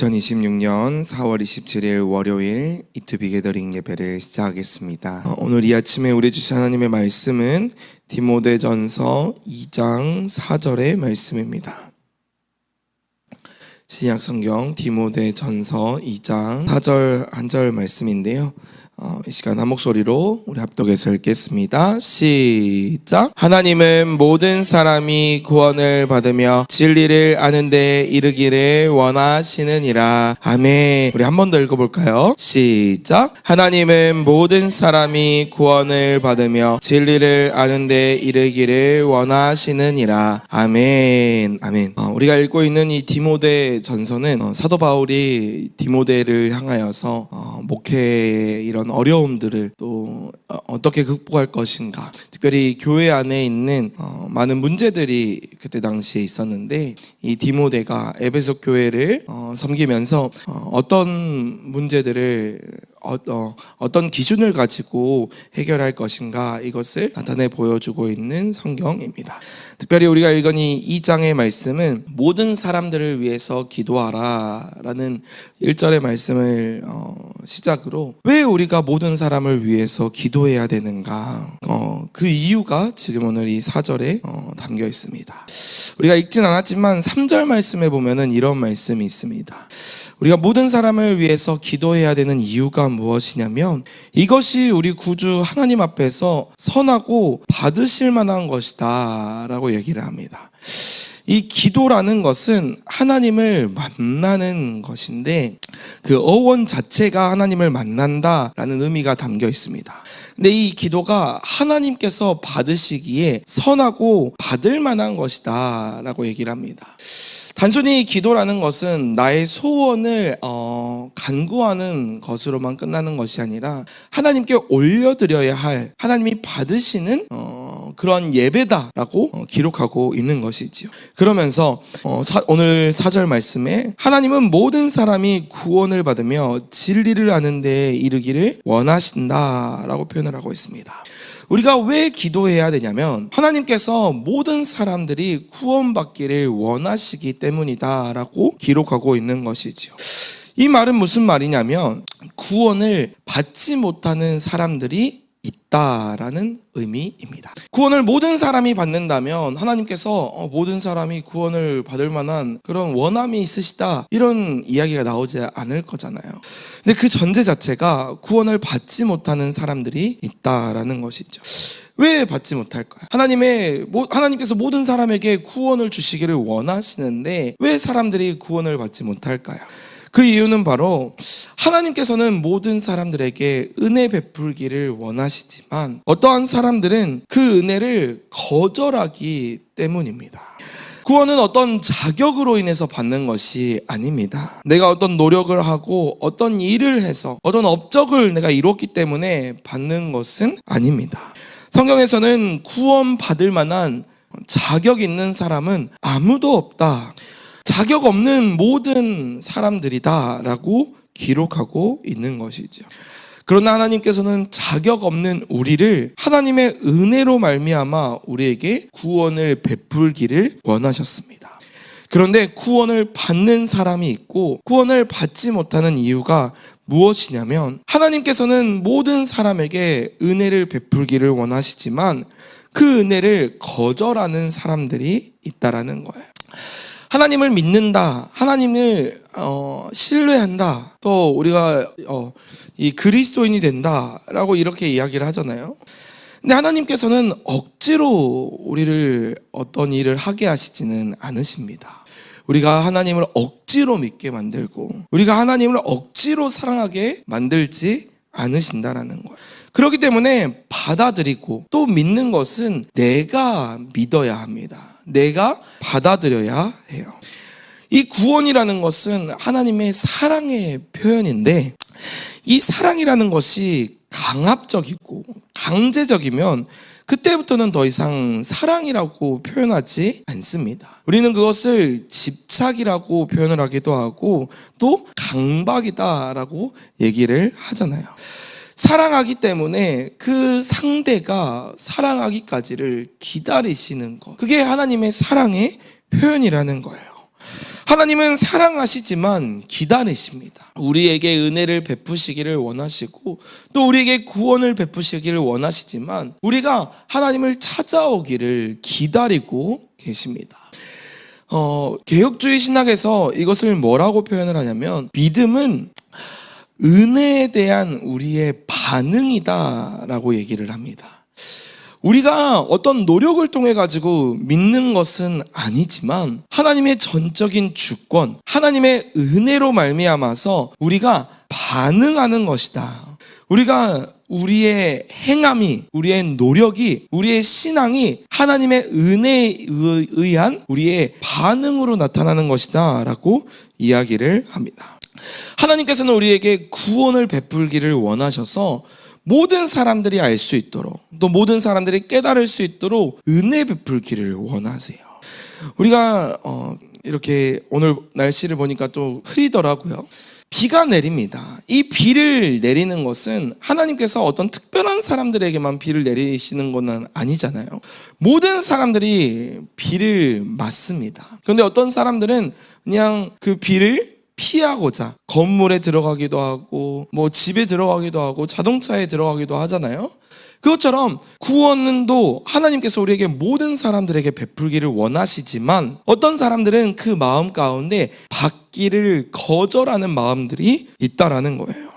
2026년 4월 27일 월요일 이투비 게더링 예배를 시작하겠습니다. 오늘 이 아침에 우리 주신 하나님의 말씀은 디모데전서 2장 4절의 말씀입니다. 신약 성경 디모데전서 2장 4절 한 절 말씀인데요. 이 시간 한 목소리로 우리 합독해서 읽겠습니다. 시작. 하나님은 모든 사람이 구원을 받으며 진리를 아는 데 이르기를 원하시느니라. 아멘. 우리 한 번 더 읽어볼까요? 시작. 하나님은 모든 사람이 구원을 받으며 진리를 아는 데 이르기를 원하시느니라. 아멘. 아멘. 우리가 읽고 있는 이 디모데 전서는 사도 바울이 디모데를 향하여서 목회의 이런 어려움들을 또 어떻게 극복할 것인가, 특별히 교회 안에 있는 많은 문제들이 그때 당시에 있었는데, 이 디모데가 에베소 교회를 섬기면서 어떤 문제들을 어떤 기준을 가지고 해결할 것인가, 이것을 나타내 보여주고 있는 성경입니다. 특별히 우리가 읽은 이 2장의 말씀은 모든 사람들을 위해서 기도하라 라는 1절의 말씀을 시작으로 왜 우리가 모든 사람을 위해서 기도해야 되는가, 그 이유가 지금 오늘 이 4절에 담겨 있습니다. 우리가 읽진 않았지만 3절 말씀에 보면은 이런 말씀이 있습니다. 우리가 모든 사람을 위해서 기도해야 되는 이유가 무엇이냐면, 이것이 우리 구주 하나님 앞에서 선하고 받으실 만한 것이다 라고 얘기를 합니다. 이 기도라는 것은 하나님을 만나는 것인데, 그 어원 자체가 하나님을 만난다라는 의미가 담겨 있습니다. 근데 이 기도가 하나님께서 받으시기에 선하고 받을 만한 것이다 라고 얘기를 합니다. 단순히 기도라는 것은 나의 소원을 간구하는 것으로만 끝나는 것이 아니라 하나님께 올려드려야 할, 하나님이 받으시는 그런 예배다라고 기록하고 있는 것이지요. 그러면서 오늘 4절 말씀에 하나님은 모든 사람이 구원을 받으며 진리를 아는 데 이르기를 원하신다라고 표현을 하고 있습니다. 우리가 왜 기도해야 되냐면, 하나님께서 모든 사람들이 구원받기를 원하시기 때문이다 라고 기록하고 있는 것이지요. 이 말은 무슨 말이냐면, 구원을 받지 못하는 사람들이 있다라는 의미입니다. 구원을 모든 사람이 받는다면 하나님께서 모든 사람이 구원을 받을 만한 그런 원함이 있으시다, 이런 이야기가 나오지 않을 거잖아요. 근데 그 전제 자체가 구원을 받지 못하는 사람들이 있다라는 것이죠. 왜 받지 못할까요? 하나님께서 모든 사람에게 구원을 주시기를 원하시는데 왜 사람들이 구원을 받지 못할까요? 그 이유는 바로 하나님께서는 모든 사람들에게 은혜 베풀기를 원하시지만 어떠한 사람들은 그 은혜를 거절하기 때문입니다. 구원은 어떤 자격으로 인해서 받는 것이 아닙니다. 내가 어떤 노력을 하고 어떤 일을 해서 어떤 업적을 내가 이뤘기 때문에 받는 것은 아닙니다. 성경에서는 구원 받을 만한 자격 있는 사람은 아무도 없다, 자격 없는 모든 사람들이다 라고 기록하고 있는 것이죠. 그러나 하나님께서는 자격 없는 우리를 하나님의 은혜로 말미암아 우리에게 구원을 베풀기를 원하셨습니다. 그런데 구원을 받는 사람이 있고 구원을 받지 못하는 이유가 무엇이냐면, 하나님께서는 모든 사람에게 은혜를 베풀기를 원하시지만 그 은혜를 거절하는 사람들이 있다라는 거예요. 하나님을 믿는다, 하나님을 신뢰한다, 또 우리가 이 그리스도인이 된다라고 이렇게 이야기를 하잖아요. 근데 하나님께서는 억지로 우리를 어떤 일을 하게 하시지는 않으십니다. 우리가 하나님을 억지로 믿게 만들고 우리가 하나님을 억지로 사랑하게 만들지 않으신다라는 거예요. 그렇기 때문에 받아들이고 또 믿는 것은 내가 믿어야 합니다. 내가 받아들여야 해요. 이 구원이라는 것은 하나님의 사랑의 표현인데, 이 사랑이라는 것이 강압적이고 강제적이면 그때부터는 더 이상 사랑이라고 표현하지 않습니다. 우리는 그것을 집착이라고 표현을 하기도 하고 또 강박이다라고 얘기를 하잖아요. 사랑하기 때문에 그 상대가 사랑하기까지를 기다리시는 것, 그게 하나님의 사랑의 표현이라는 거예요. 하나님은 사랑하시지만 기다리십니다. 우리에게 은혜를 베푸시기를 원하시고 또 우리에게 구원을 베푸시기를 원하시지만 우리가 하나님을 찾아오기를 기다리고 계십니다. 개혁주의 신학에서 이것을 뭐라고 표현을 하냐면 믿음은 은혜에 대한 우리의 반응이다라고 얘기를 합니다. 우리가 어떤 노력을 통해 가지고 믿는 것은 아니지만 하나님의 전적인 주권, 하나님의 은혜로 말미암아서 우리가 반응하는 것이다. 우리가 우리의 행함이, 우리의 노력이, 우리의 신앙이 하나님의 은혜에 의한 우리의 반응으로 나타나는 것이다 라고 이야기를 합니다. 하나님께서는 우리에게 구원을 베풀기를 원하셔서 모든 사람들이 알 수 있도록 또 모든 사람들이 깨달을 수 있도록 은혜 베풀기를 원하세요. 우리가 이렇게 오늘 날씨를 보니까 또 흐리더라고요. 비가 내립니다. 이 비를 내리는 것은 하나님께서 어떤 특별한 사람들에게만 비를 내리시는 것은 아니잖아요. 모든 사람들이 비를 맞습니다. 그런데 어떤 사람들은 그냥 그 비를 피하고자 건물에 들어가기도 하고 뭐 집에 들어가기도 하고 자동차에 들어가기도 하잖아요. 그것처럼 구원도 하나님께서 우리에게 모든 사람들에게 베풀기를 원하시지만 어떤 사람들은 그 마음 가운데 받기를 거절하는 마음들이 있다라는 거예요.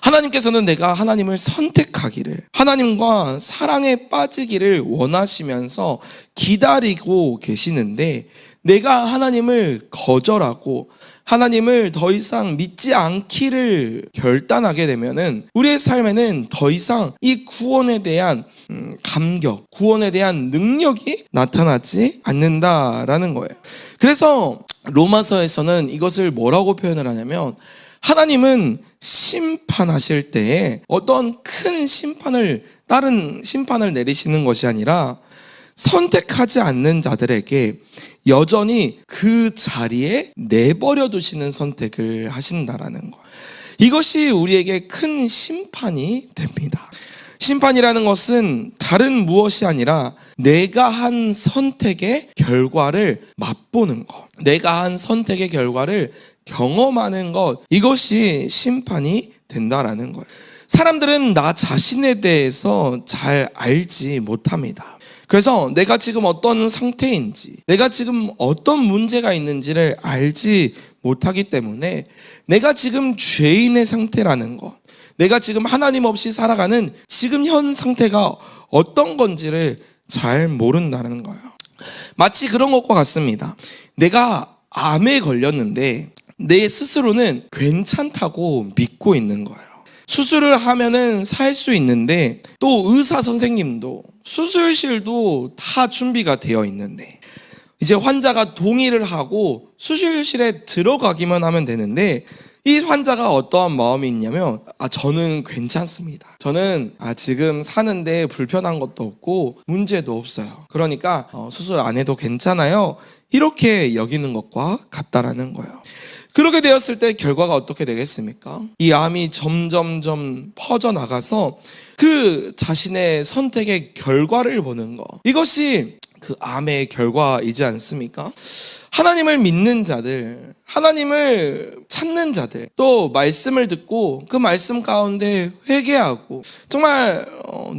하나님께서는 내가 하나님을 선택하기를, 하나님과 사랑에 빠지기를 원하시면서 기다리고 계시는데 내가 하나님을 거절하고 하나님을 더 이상 믿지 않기를 결단하게 되면은 우리의 삶에는 더 이상 이 구원에 대한 감격, 구원에 대한 능력이 나타나지 않는다라는 거예요. 그래서 로마서에서는 이것을 뭐라고 표현을 하냐면 하나님은 심판하실 때에 어떤 큰 심판을, 다른 심판을 내리시는 것이 아니라 선택하지 않는 자들에게 여전히 그 자리에 내버려 두시는 선택을 하신다라는 것. 이것이 우리에게 큰 심판이 됩니다. 심판이라는 것은 다른 무엇이 아니라 내가 한 선택의 결과를 맛보는 것, 내가 한 선택의 결과를 경험하는 것, 이것이 심판이 된다라는 거예요. 사람들은 나 자신에 대해서 잘 알지 못합니다. 그래서 내가 지금 어떤 상태인지, 내가 지금 어떤 문제가 있는지를 알지 못하기 때문에 내가 지금 죄인의 상태라는 것, 내가 지금 하나님 없이 살아가는 지금 현 상태가 어떤 건지를 잘 모른다는 거예요. 마치 그런 것과 같습니다. 내가 암에 걸렸는데 내 스스로는 괜찮다고 믿고 있는 거예요. 수술을 하면은 살 수 있는데 또 의사 선생님도 수술실도 다 준비가 되어 있는데 이제 환자가 동의를 하고 수술실에 들어가기만 하면 되는데 이 환자가 어떠한 마음이 있냐면 저는 괜찮습니다. 저는 지금 사는데 불편한 것도 없고 문제도 없어요. 그러니까 수술 안 해도 괜찮아요. 이렇게 여기는 것과 같다라는 거예요. 그렇게 되었을 때 결과가 어떻게 되겠습니까? 이 암이 점점점 퍼져나가서 그 자신의 선택의 결과를 보는 것, 이것이 그 암의 결과이지 않습니까? 하나님을 믿는 자들, 하나님을 찾는 자들, 또 말씀을 듣고 그 말씀 가운데 회개하고 정말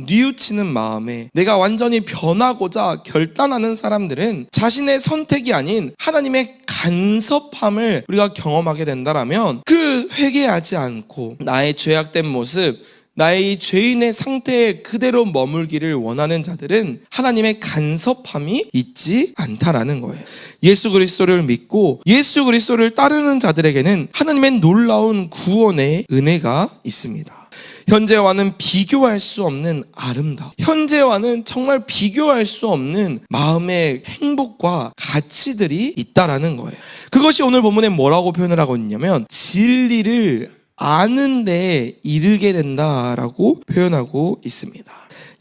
뉘우치는 마음에 내가 완전히 변하고자 결단하는 사람들은 자신의 선택이 아닌 하나님의 간섭함을 우리가 경험하게 된다라면 그 회개하지 않고 나의 죄악된 모습, 나의 죄인의 상태에 그대로 머물기를 원하는 자들은 하나님의 간섭함이 있지 않다라는 거예요. 예수 그리스도를 믿고 예수 그리스도를 따르는 자들에게는 하나님의 놀라운 구원의 은혜가 있습니다. 현재와는 비교할 수 없는 아름다움, 현재와는 정말 비교할 수 없는 마음의 행복과 가치들이 있다라는 거예요. 그것이 오늘 본문에 뭐라고 표현을 하고 있냐면 진리를 아는 데에 이르게 된다라고 표현하고 있습니다.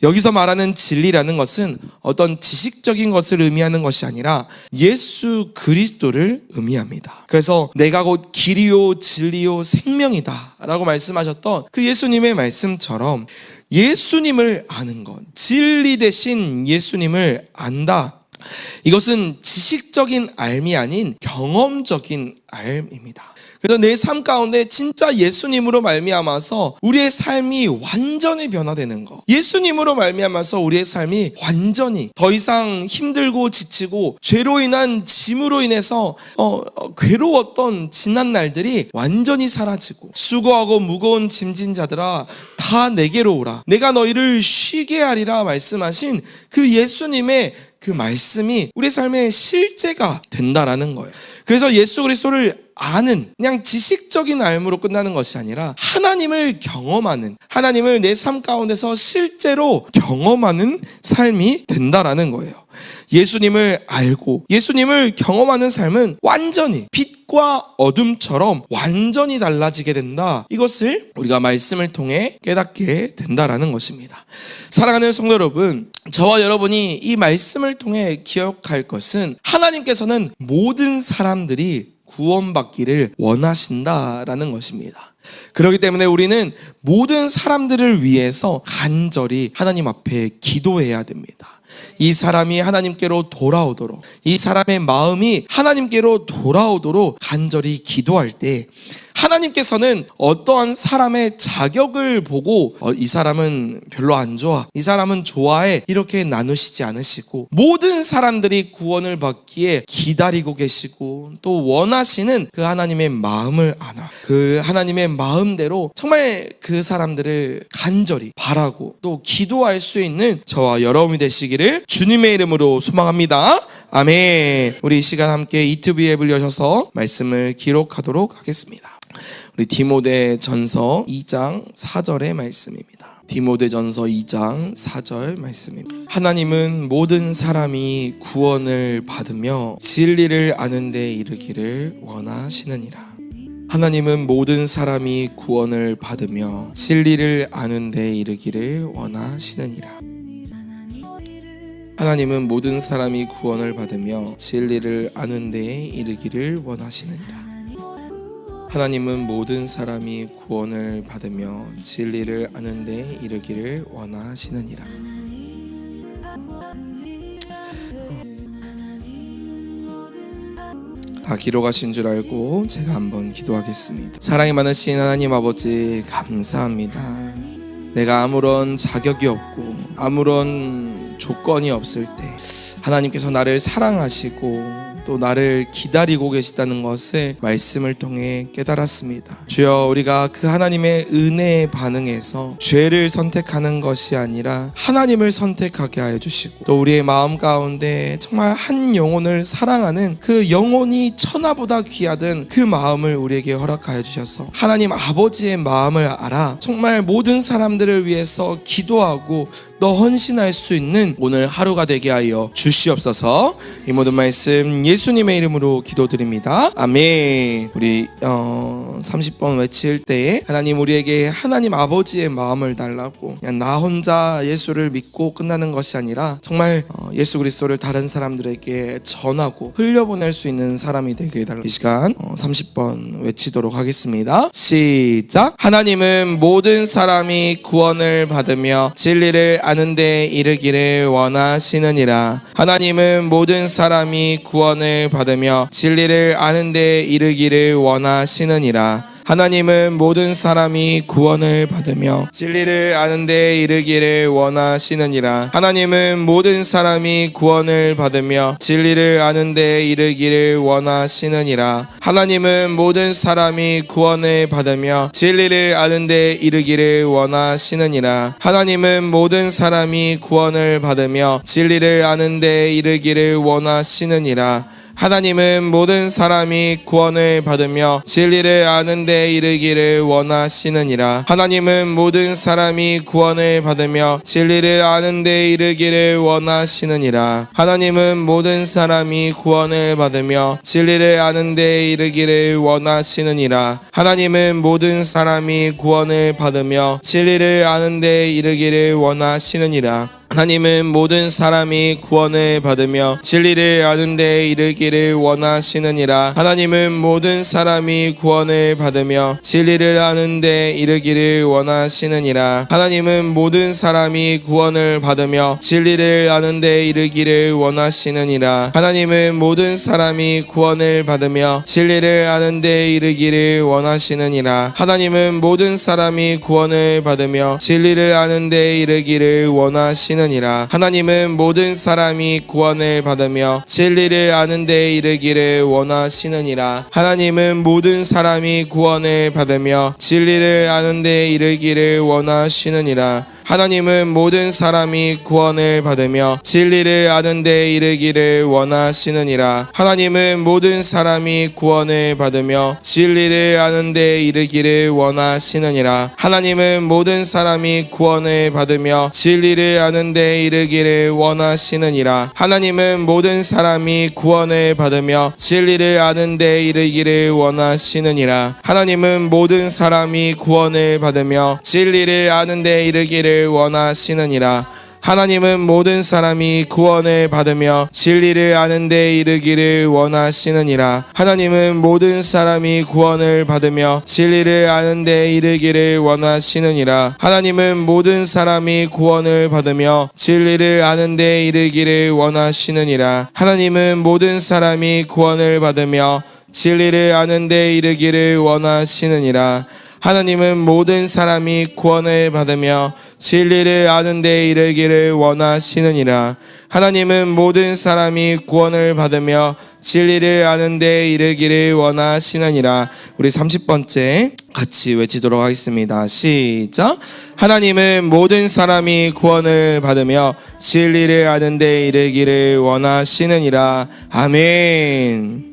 여기서 말하는 진리라는 것은 어떤 지식적인 것을 의미하는 것이 아니라 예수 그리스도를 의미합니다. 그래서 내가 곧 길이요 진리요 생명이다 라고 말씀하셨던 그 예수님의 말씀처럼 예수님을 아는 것, 진리 대신 예수님을 안다, 이것은 지식적인 알미 아닌 경험적인 알입니다. 그래서 내 삶 가운데 진짜 예수님으로 말미암아서 우리의 삶이 완전히 변화되는 거, 예수님으로 말미암아서 우리의 삶이 완전히 더 이상 힘들고 지치고 죄로 인한 짐으로 인해서 괴로웠던 지난 날들이 완전히 사라지고, 수고하고 무거운 짐진 자들아 다 내게로 오라 내가 너희를 쉬게 하리라 말씀하신 그 예수님의 그 말씀이 우리의 삶의 실제가 된다라는 거예요. 그래서 예수 그리스도를 아는, 그냥 지식적인 알므로 끝나는 것이 아니라 하나님을 경험하는, 하나님을 내 삶 가운데서 실제로 경험하는 삶이 된다라는 거예요. 예수님을 알고 예수님을 경험하는 삶은 완전히 빛과 어둠처럼 완전히 달라지게 된다. 이것을 우리가 말씀을 통해 깨닫게 된다라는 것입니다. 사랑하는 성도 여러분, 저와 여러분이 이 말씀을 통해 기억할 것은 하나님께서는 모든 사람들이 구원받기를 원하신다라는 것입니다. 그렇기 때문에 우리는 모든 사람들을 위해서 간절히 하나님 앞에 기도해야 됩니다. 이 사람이 하나님께로 돌아오도록, 이 사람의 마음이 하나님께로 돌아오도록 간절히 기도할 때 하나님께서는 어떠한 사람의 자격을 보고 이 사람은 별로 안 좋아, 이 사람은 좋아해, 이렇게 나누시지 않으시고 모든 사람들이 구원을 받기에 기다리고 계시고 또 원하시는 그 하나님의 마음을 알아, 그 하나님의 마음대로 정말 그 사람들을 간절히 바라고 또 기도할 수 있는 저와 여러분이 되시기를 주님의 이름으로 소망합니다. 아멘. 우리 이 시간 함께 유튜브 앱을 여셔서 말씀을 기록하도록 하겠습니다. 우리 디모데전서 2장 4절의 말씀입니다. 디모데전서 2장 4절 말씀입니다. 하나님은 모든 사람이 구원을 받으며 진리를 아는 데 이르기를 원하시느니라. 하나님은 모든 사람이 구원을 받으며 진리를 아는 데 이르기를 원하시느니라. 하나님은 모든 사람이 구원을 받으며 진리를 아는 데에 이르기를 원하시느니라. 하나님은 모든 사람이 구원을 받으며 진리를 아는 데에 이르기를 원하시느니라. 다 기록하신 줄 알고 제가 한번 기도하겠습니다. 사랑이 많으신 하나님 아버지, 감사합니다. 내가 아무런 자격이 없고 아무런 조건이 없을 때 하나님께서 나를 사랑하시고 또 나를 기다리고 계시다는 것을 말씀을 통해 깨달았습니다. 주여, 우리가 그 하나님의 은혜에 반응해서 죄를 선택하는 것이 아니라 하나님을 선택하게 하여 주시고 또 우리의 마음 가운데 정말 한 영혼을 사랑하는 그 영혼이 천하보다 귀하던 그 마음을 우리에게 허락하여 주셔서 하나님 아버지의 마음을 알아 정말 모든 사람들을 위해서 기도하고 또 헌신할 수 있는 오늘 하루가 되게 하여 주시옵소서. 이 모든 말씀 예수님의 이름으로 기도드립니다. 아멘. 우리 30번 외칠 때에 하나님 우리에게 하나님 아버지의 마음을 달라고, 그냥 나 혼자 예수를 믿고 끝나는 것이 아니라 정말 예수 그리스도를 다른 사람들에게 전하고 흘려보낼 수 있는 사람이 되게 해달라고 이 시간 30번 외치도록 하겠습니다. 시작. 하나님은 모든 사람이 구원을 받으며 진리를 아는 데 이르기를 원하시느니라. 하나님은 모든 사람이 구원을 받으며 진리를 아는 데 이르기를 원하시느니라. 하나님은 모든 사람이 구원을 받으며 진리를 아는 데 이르기를 원하시느니라. 하나님은 모든 사람이 구원을 받으며 진리를 아는 데 이르기를 원하시느니라. 하나님은 모든 사람이 구원을 받으며 진리를 아는 데 이르기를 원하시느니라. 하나님은 모든 사람이 구원을 받으며 진리를 아는 데 이르기를 원하시느니라. 하나님은 모든 사람이 구원을 받으며 진리를 아는 데 이르기를 원하시느니라. 하나님은 모든 사람이 구원을 받으며 진리를 아는 데 이르기를 원하시느니라. 하나님은 모든 사람이 구원을 받으며 진리를 아는 데 이르기를 원하시느니라. 하나님은 모든 사람이 구원을 받으며 진리를 아는 데 이르기를 원하시느니라. 하나님은 모든 사람이 구원을 받으며 진리를 아는 데 이르기를 원하시느니라. 하나님은 모든 사람이 구원을 받으며 진리를 아는 데 이르기를 원하시느니라. 하나님은 모든 사람이 구원을 받으며 진리를 아는 데 이르기를 원하시느니라. 하나님은 모든 사람이 구원을 받으며 진리를 아는 데 이르기를 원하시느니라. 하나님은 모든 사람이 구원을 받으며 진리를 아는 데 이르기를 원하시느니라. 하나님은 모든 사람이 구원을 받으며 진리를 아는 데 이르기를 원하시느니라. 하나님은 모든 사람이 구원을 받으며 진리를 아는 데 이르기를 원하시느니라. 하나님은 모든 사람이 구원을 받으며 진리를 아는 데 이르기를 원하시느니라. 하나님은 모든 사람이 구원을 받으며 진리를 아는 데 이르기를 원하시느니라. 하나님은 모든 사람이 구원을 받으며 진리를 아는 데 이르기를 원하시느니라. 하나님은 모든 사람이 구원을 받으며 진리를 아는 데 이르기를 원하시느니라. 하나님은 모든 사람이 구원을 받으며 진리를 아는 데 이르기를 원하시느니라. 하나님은 모든 사람이 구원을 받으며 진리를 아는 데 이르기를 원하시느니라. 하나님은 모든 사람이 구원을 받으며 진리를 아는 데 이르기를 원하시느니라. 하나님은 모든 사람이 구원을 받으며 진리를 아는 데 이르기를 원하시느니라. 하나님은 모든 사람이 구원을 받으며 진리를 아는 데 이르기를 원하시느니라. 하나님은 모든 사람이 구원을 받으며 진리를 아는 데 이르기를 원하시느니라. 하나님은 모든 사람이 구원을 받으며 진리를 아는 데 이르기를 원하시느니라. 우리 30번째 같이 외치도록 하겠습니다. 시작. 하나님은 모든 사람이 구원을 받으며 진리를 아는 데 이르기를 원하시느니라. 아멘.